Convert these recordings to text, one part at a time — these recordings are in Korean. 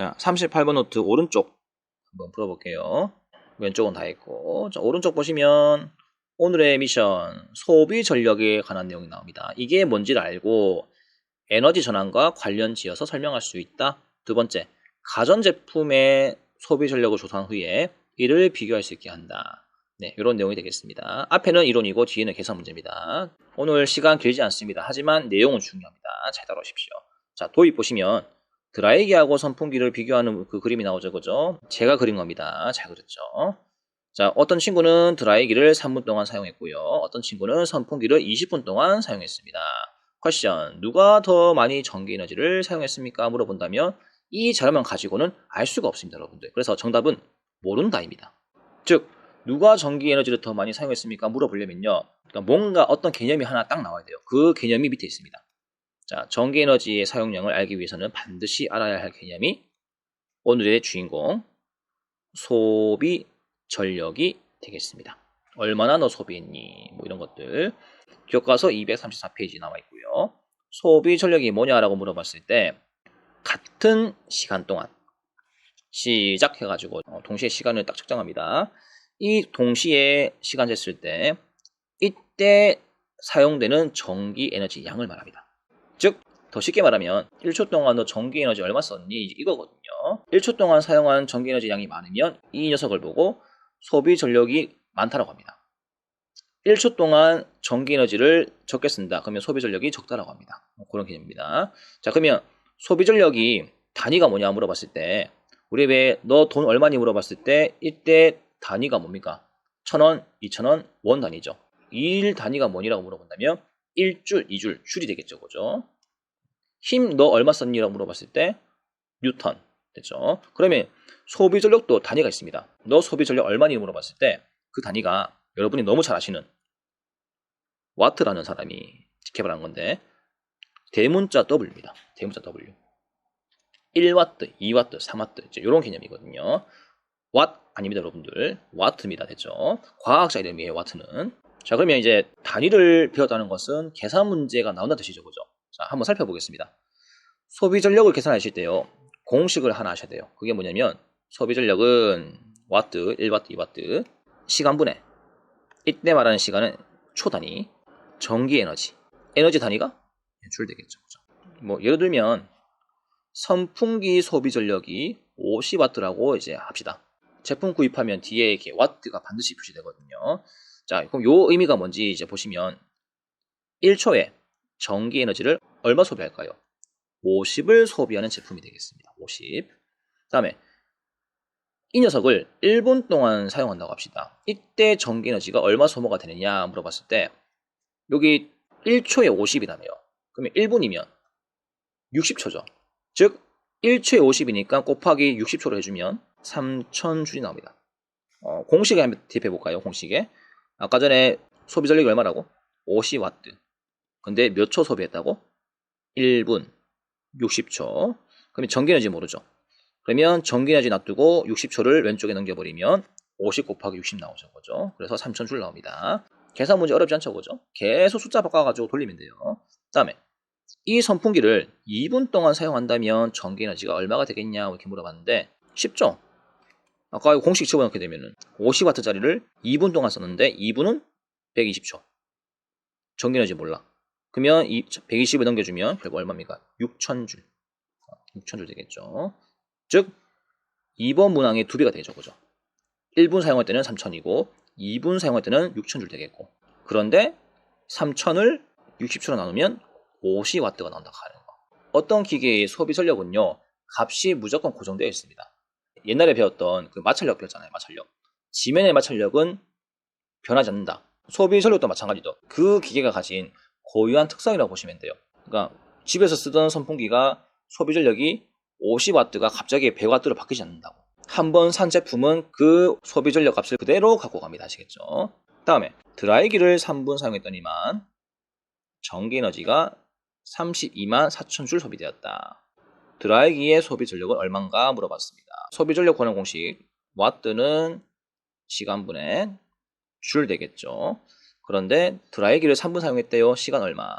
자, 38번 노트 오른쪽 한번 풀어볼게요. 왼쪽은 다 했고, 자, 오른쪽 보시면 오늘의 미션 소비 전력에 관한 내용이 나옵니다. 이게 뭔지를 알고 에너지 전환과 관련 지어서 설명할 수 있다. 두 번째, 가전제품의 소비 전력을 조사한 후에 이를 비교할 수 있게 한다. 네, 이런 내용이 되겠습니다. 앞에는 이론이고 뒤에는 계산 문제입니다. 오늘 시간 길지 않습니다. 하지만 내용은 중요합니다. 잘 따라오십시오. 자, 도입 보시면 드라이기하고 선풍기를 비교하는 그 그림이 나오죠, 그죠? 제가 그린 겁니다. 잘 그렸죠? 자, 어떤 친구는 드라이기를 3분 동안 사용했고요. 어떤 친구는 선풍기를 20분 동안 사용했습니다. 퀘션, 누가 더 많이 전기에너지를 사용했습니까? 물어본다면 이 자료만 가지고는 알 수가 없습니다, 여러분들. 그래서 정답은 모른다입니다. 즉, 누가 전기에너지를 더 많이 사용했습니까? 물어보려면요. 그러니까 뭔가 어떤 개념이 하나 딱 나와야 돼요. 그 개념이 밑에 있습니다. 자, 전기에너지의 사용량을 알기 위해서는 반드시 알아야 할 개념이 오늘의 주인공, 소비 전력이 되겠습니다. 얼마나 너 소비했니? 뭐 이런 것들. 교과서 234페이지 나와 있고요. 소비 전력이 뭐냐라고 물어봤을 때 같은 시간 동안 시작해가지고 동시에 시간을 딱 측정합니다. 이 동시에 시간 쟀을 때 이때 사용되는 전기 에너지 양을 말합니다. 즉, 더 쉽게 말하면 1초 동안 너 전기 에너지 얼마 썼니? 이거거든요. 1초 동안 사용한 전기 에너지 양이 많으면 이 녀석을 보고 소비 전력이 많다라고 합니다. 1초 동안 전기 에너지를 적게 쓴다. 그러면 소비 전력이 적다라고 합니다. 그런 개념입니다. 자, 그러면 소비 전력이 단위가 뭐냐 물어봤을 때 우리 왜 너 돈 얼마니 물어봤을 때 이때 단위가 뭡니까? 1,000원, 2,000원, 원 단위죠. 일 단위가 뭐니라고 물어본다면 1줄, 2줄, 줄이 되겠죠. 그죠? 힘 너 얼마 썼니라고 물어봤을 때 뉴턴 됐죠. 그러면 소비 전력도 단위가 있습니다. 너 소비 전력 얼마니 물어봤을 때 그 단위가 여러분이 너무 잘 아시는 와트라는 사람이 개발한 건데 대문자 W입니다. 대문자 W. 1와트, 2와트, 3와트 이런 개념이거든요. 왓 아닙니다, 여러분들. 와트입니다. 됐죠? 과학자 이름이에요, 와트는. 자, 그러면 이제 단위를 배웠다는 것은 계산 문제가 나온다는 뜻이죠. 그죠? 자, 한번 살펴보겠습니다. 소비 전력을 계산하실 때요. 공식을 하나 하셔야 돼요. 그게 뭐냐면 소비 전력은 와트, 1와트, 2와트, 시간분해. 이때 말하는 시간은 초 단위, 전기 에너지. 에너지 단위가 줄 되겠죠. 그죠? 뭐 예를 들면 선풍기 소비 전력이 50와트라고 이제 합시다. 제품 구입하면 뒤에 이렇게 와트가 반드시 표시되거든요. 자, 그럼 요 의미가 뭔지 이제 보시면 1초에 전기 에너지를 얼마 소비할까요? 50을 소비하는 제품이 되겠습니다. 50. 다음에 이 녀석을 1분 동안 사용한다고 합시다. 이때 전기 에너지가 얼마 소모가 되느냐 물어봤을 때 여기 1초에 50이라며요. 그러면 1분이면 60초죠. 즉 1초에 50이니까 곱하기 60초로 해주면 3000줄이 나옵니다. 공식에 한번 대입해 볼까요? 공식에. 아까 전에 소비 전력이 얼마라고? 50와트. 근데 몇 초 소비했다고? 1분 60초. 그러면 전기에너지 모르죠. 그러면 전기에너지 놔두고 60초를 왼쪽에 넘겨버리면 50 곱하기 60 나오죠. 그죠? 그래서 3000줄 나옵니다. 계산 문제 어렵지 않죠. 그죠? 계속 숫자 바꿔가지고 돌리면 돼요. 다음에 이 선풍기를 2분 동안 사용한다면 전기에너지가 얼마가 되겠냐 이렇게 물어봤는데 쉽죠? 아까 공식 집어넣게 되면은 50W짜리를 2분 동안 썼는데 2분은 120초. 전기에너지 몰라. 그러면 120을 넘겨주면 결국 얼마입니까? 6000줄. 6000줄 되겠죠. 즉 2번 문항의 2배가 되죠. 그죠? 1분 사용할 때는 3000이고 2분 사용할 때는 6000줄 되겠고 그런데 3000을 60초로 나누면 50W가 나온다고 하는 거. 어떤 기계의 소비 전력은요. 값이 무조건 고정되어 있습니다. 옛날에 배웠던 그 마찰력 배웠잖아요. 마찰력. 지면의 마찰력은 변하지 않는다. 소비 전력도 마찬가지죠. 그 기계가 가진 고유한 특성이라고 보시면 돼요. 그러니까 집에서 쓰던 선풍기가 소비 전력이 50W가 갑자기 100W로 바뀌지 않는다고. 한번 산 제품은 그 소비 전력 값을 그대로 갖고 갑니다. 아시겠죠? 다음에 드라이기를 3분 사용했더니만 전기 에너지가 32만 4,000줄 소비되었다. 드라이기의 소비 전력은 얼마인가 물어봤습니다. 소비 전력 구하는 공식 와트는 시간분의 줄 되겠죠. 그런데 드라이기를 3분 사용했대요. 시간 얼마?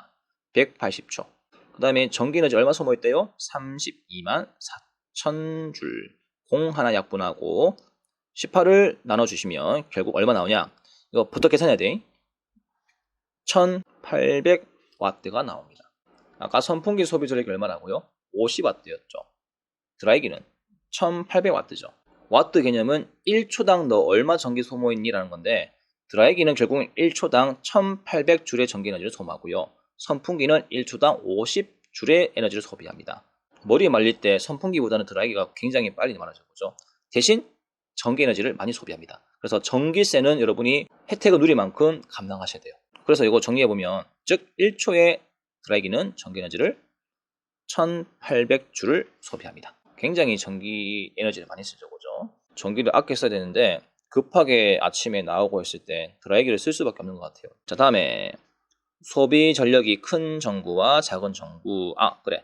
180초. 그 다음에 전기 에너지 얼마 소모했대요? 32만 1000줄, 공 하나 약분하고 18을 나눠주시면 결국 얼마 나오냐? 이거부터 계산해야 돼. 1800W가 나옵니다. 아까 선풍기 소비 전력이 얼마라고요? 50W였죠. 드라이기는 1800W죠. 와트 개념은 1초당 너 얼마 전기 소모했니라는 건데, 드라이기는 결국 1초당 1800줄의 전기 에너지를 소모하고요. 선풍기는 1초당 50줄의 에너지를 소비합니다. 머리 말릴 때 선풍기보다는 드라이기가 굉장히 빨리 말아주죠. 대신 전기 에너지를 많이 소비합니다. 그래서 전기세는 여러분이 혜택을 누릴 만큼 감당하셔야 돼요. 그래서 이거 정리해보면, 즉 1초에 드라이기는 전기 에너지를 1800줄을 소비합니다. 굉장히 전기 에너지를 많이 쓰죠, 그죠? 전기를 아껴 써야 되는데 급하게 아침에 나오고 있을 때 드라이기를 쓸 수밖에 없는 것 같아요. 자, 다음에 소비 전력이 큰 전구와 작은 전구. 그래.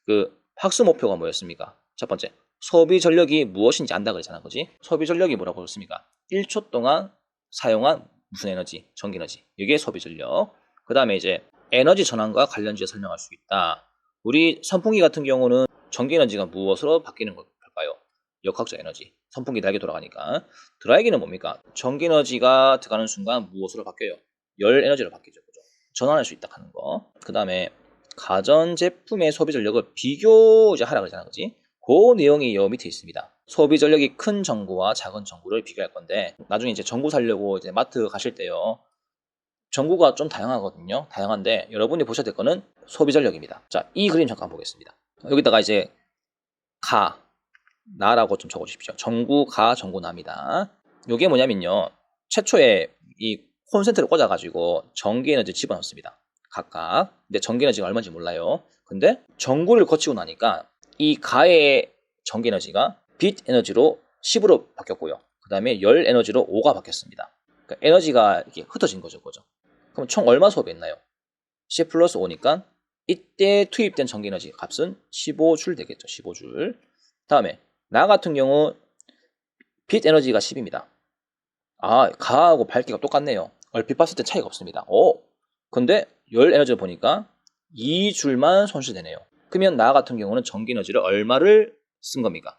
그 학습 목표가 뭐였습니까? 첫 번째, 소비 전력이 무엇인지 안다 그랬잖아, 그지? 소비 전력이 뭐라고 그랬습니까? 1초 동안 사용한 무슨 에너지? 전기 에너지. 이게 소비 전력. 그 다음에 이제 에너지 전환과 관련지에 설명할 수 있다. 우리 선풍기 같은 경우는 전기 에너지가 무엇으로 바뀌는 걸까요? 역학적 에너지. 선풍기 날개 돌아가니까. 드라이기는 뭡니까? 전기 에너지가 들어가는 순간 무엇으로 바뀌어요? 열 에너지로 바뀌죠, 그죠? 전환할 수 있다 하는 거. 그 다음에 가전 제품의 소비 전력을 비교 이제 하라 그러잖아, 그지? 그 내용이 여 밑에 있습니다. 소비 전력이 큰 전구와 작은 전구를 비교할 건데, 나중에 이제 전구 사려고 이제 마트 가실 때요, 전구가 좀 다양하거든요. 다양한데 여러분이 보셔야 될 거는 소비 전력입니다. 자, 이 그림 잠깐 보겠습니다. 여기다가 이제 나라고 좀 적어 주십시오. 전구, 전구, 나입니다. 이게 뭐냐면요, 최초에 이 콘센트를 꽂아가지고 전기 에너지 집어넣습니다. 각각. 근데 전기 에너지가 얼마인지 몰라요. 근데 전구를 거치고 나니까 이 가의 전기 에너지가 빛 에너지로 10으로 바뀌었고요. 그 다음에 열 에너지로 5가 바뀌었습니다. 그러니까 에너지가 이렇게 흩어진 거죠, 그죠? 그럼 총 얼마 소비했나요? 10 플러스 5니까 이때 투입된 전기 에너지 값은 15줄 되겠죠. 15줄. 다음에 나 같은 경우 빛 에너지가 10입니다. 가하고 밝기가 똑같네요. 얼핏 봤을 때 차이가 없습니다. 근데 열 에너지를 보니까 2줄만 손실되네요. 그러면 나 같은 경우는 전기 에너지를 얼마를 쓴 겁니까?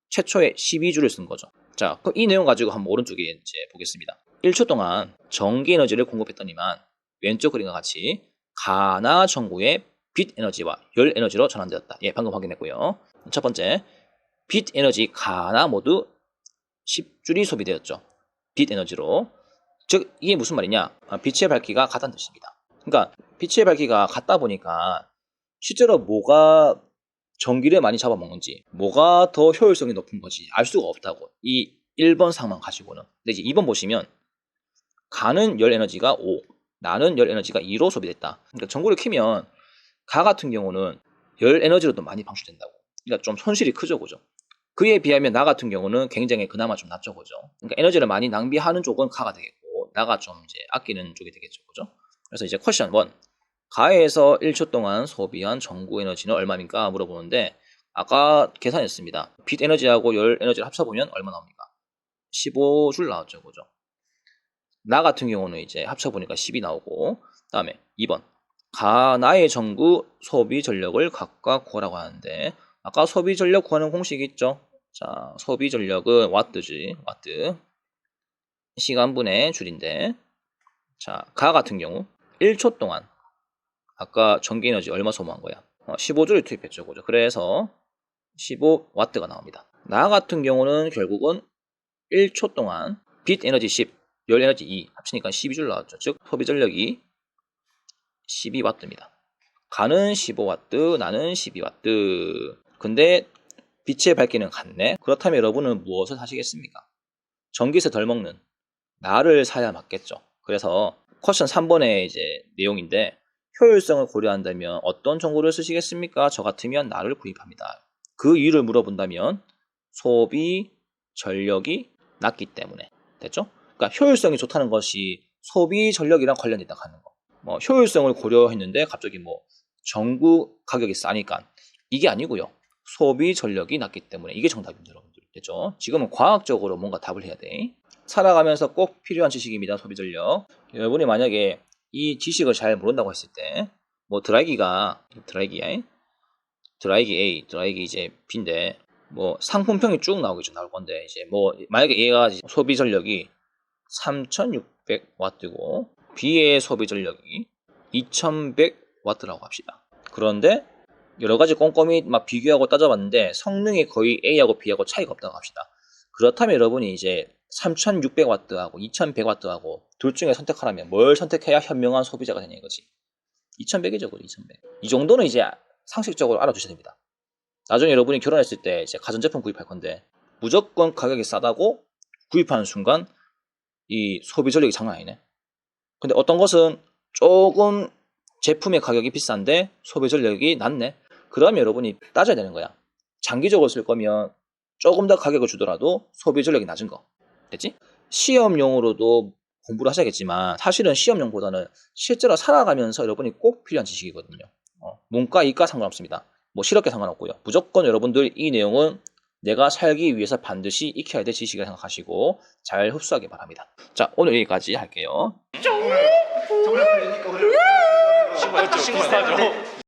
최초에 12줄을 쓴 거죠. 자, 그럼 이 내용 가지고 한번 오른쪽에 이제 보겠습니다. 1초 동안 전기 에너지를 공급했더니만 왼쪽 그림과 같이 가나 전구의 빛 에너지와 열 에너지로 전환되었다. 방금 확인했고요. 첫 번째, 빛 에너지 가나 모두 10줄이 소비되었죠. 빛 에너지로. 즉 이게 무슨 말이냐? 빛의 밝기가 같다는 뜻입니다. 그러니까 빛의 밝기가 같다 보니까 실제로 뭐가 전기를 많이 잡아먹는지, 뭐가 더 효율성이 높은 건지 알 수가 없다고. 이 1번 상만 가지고는. 근데 이제 2번 보시면 가는 열 에너지가 5, 나는 열 에너지가 2로 소비됐다. 그러니까 전구를 켜면 가 같은 경우는 열 에너지로도 많이 방출된다고. 그러니까 좀 손실이 크죠, 그죠? 그에 비하면 나 같은 경우는 굉장히 그나마 좀 낫죠, 그죠? 그러니까 에너지를 많이 낭비하는 쪽은 가가 되겠고, 나가 좀 이제 아끼는 쪽이 되겠죠, 그죠? 그래서 이제 퀘션 1. 가에서 1초 동안 소비한 전구 에너지는 얼마입니까? 물어보는데, 아까 계산했습니다. 빛 에너지하고 열 에너지를 합쳐보면 얼마 나옵니까? 15줄 나왔죠, 그죠? 나 같은 경우는 이제 합쳐보니까 10이 나오고, 다음에 2번. 나의 전구 소비 전력을 각각 구하라고 하는데, 아까 소비 전력 구하는 공식이 있죠? 자, 소비 전력은 와트지, 와트. 시간분의 줄인데, 자, 가 같은 경우 1초 동안 아까 전기 에너지 얼마 소모한 거야? 15줄을 투입했죠, 그죠? 그래서 15W가 나옵니다. 나 같은 경우는 결국은 1초 동안 빛 에너지 10, 열 에너지 2 합치니까 12줄 나왔죠. 즉 소비 전력이 12W입니다. 가는 15W, 나는 12W. 근데 빛의 밝기는 같네. 그렇다면 여러분은 무엇을 사시겠습니까? 전기세 덜 먹는 나를 사야 맞겠죠. 그래서 퀘션 3번의 이제 내용인데, 효율성을 고려한다면 어떤 전구를 쓰시겠습니까? 저 같으면 나를 구입합니다. 그 이유를 물어본다면 소비 전력이 낮기 때문에. 됐죠? 그러니까 효율성이 좋다는 것이 소비 전력이랑 관련이 있다 하는 거. 뭐 효율성을 고려했는데 갑자기 뭐 전구 가격이 싸니까, 이게 아니고요. 소비 전력이 낮기 때문에 이게 정답입니다, 여러분들. 됐죠? 지금은 과학적으로 뭔가 답을 해야 돼. 살아가면서 꼭 필요한 지식입니다, 소비 전력. 여러분이 만약에 이 지식을 잘 모른다고 했을 때, 뭐 드라이기 A, 드라이기 이제 B인데, 뭐 상품평이 쭉 나오겠죠. 나올 건데 이제 뭐 만약에 얘가 소비 전력이 3,600W고 B의 소비 전력이 2,100W라고 합시다. 그런데 여러 가지 꼼꼼히 막 비교하고 따져봤는데 성능이 거의 A하고 B하고 차이가 없다고 합시다. 그렇다면 여러분이 이제 3,600W하고 2,100W하고 둘 중에 선택하라면 뭘 선택해야 현명한 소비자가 되냐 이거지. 2,100이죠, 그래 2,100. 이 정도는 이제 상식적으로 알아두셔야 됩니다. 나중에 여러분이 결혼했을 때 이제 가전제품 구입할 건데 무조건 가격이 싸다고 구입하는 순간 이 소비 전력이 장난 아니네. 근데 어떤 것은 조금 제품의 가격이 비싼데 소비 전력이 낮네. 그러면 여러분이 따져야 되는 거야. 장기적으로 쓸 거면 조금 더 가격을 주더라도 소비 전력이 낮은 거. 됐지? 시험용으로도 공부를 하셔야겠지만 사실은 시험용보다는 실제로 살아가면서 여러분이 꼭 필요한 지식이거든요. 문과, 이과 상관없습니다. 뭐 실업계 상관없고요. 무조건 여러분들 이 내용은 내가 살기 위해서 반드시 익혀야 될 지식이라 생각하시고 잘 흡수하기 바랍니다. 자, 오늘 여기까지 할게요. 정말 풀리니까 오늘 신고하죠.